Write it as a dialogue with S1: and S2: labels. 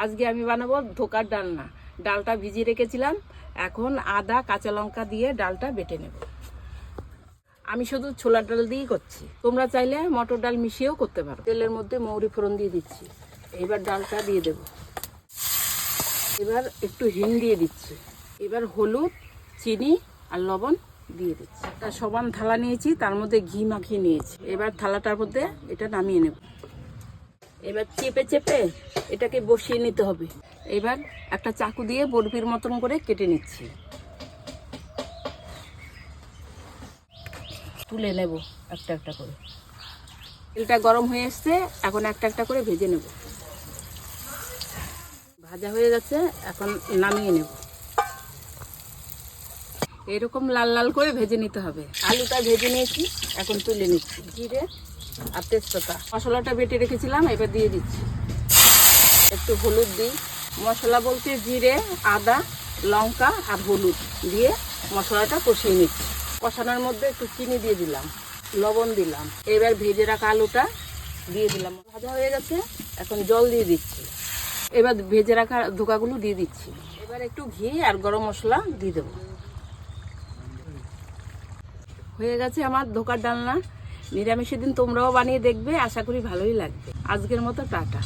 S1: আজকে আমি বানাবো ধোকার ডালনা। ডালটা ভিজিয়ে রেখেছিলাম, এখন আদা কাঁচা লঙ্কা দিয়ে ডালটা বেটে নেব। আমি শুধু ছোলার ডাল দিয়েই করছি, তোমরা চাইলে মটর ডাল মিশিয়েও করতে পারো। তেলের মধ্যে মৌরি ফোড়ন দিয়ে দিচ্ছি, এবার ডালটা দিয়ে দেব। এবার একটু হিং দিয়ে দিচ্ছি, এবার হলুদ, চিনি আর লবণ দিয়ে দিচ্ছি। একটা সমান থালা নিয়েছি, তার মধ্যে ঘি মাখিয়ে নিয়েছি। এবার থালাটার মধ্যে এটা নামিয়ে নেব। এবার চেপে চেপে এটাকে বসিয়ে নিতে হবে। এবার একটা চাকু দিয়ে বরফির মতন করে কেটে নিচ্ছি, তুলে নেব একটা একটা করে। তেলটা গরম হয়ে এসছে, এখন একটা একটা করে ভেজে নেব। ভাজা হয়ে গেছে, এখন নামিয়ে নেব। এরকম লাল লাল করে ভেজে নিতে হবে। আলুটা ভেজে নিয়েছি, এখন তুলে নিচ্ছি। জিরে আর তেজপাতা, মশলাটা বেটে রেখেছিলাম, এবার দিয়ে দিচ্ছি। একটু হলুদ দিই। মশলা বলতে জিরে, আদা, লঙ্কা আর হলুদ দিয়ে মশলাটা কষিয়ে নিচ্ছি। কষানোর মধ্যে একটু চিনি দিয়ে দিলাম, লবণ দিলাম। এবার ভেজে রাখা আলুটা দিয়ে দিলাম। ভাজা হয়ে গেছে, এখন জল দিয়ে দিচ্ছি। এবার ভেজে রাখা ধোকাগুলো দিয়ে দিচ্ছি। এবার একটু ঘি আর গরম মশলা দিয়ে দেবো। হয়ে গেছে আমার ধোকার ডালনা। নিরামিষের দিন তোমরাও বানিয়ে দেখবে, আশা করি ভালোই লাগবে। আজকের মতো টাটা।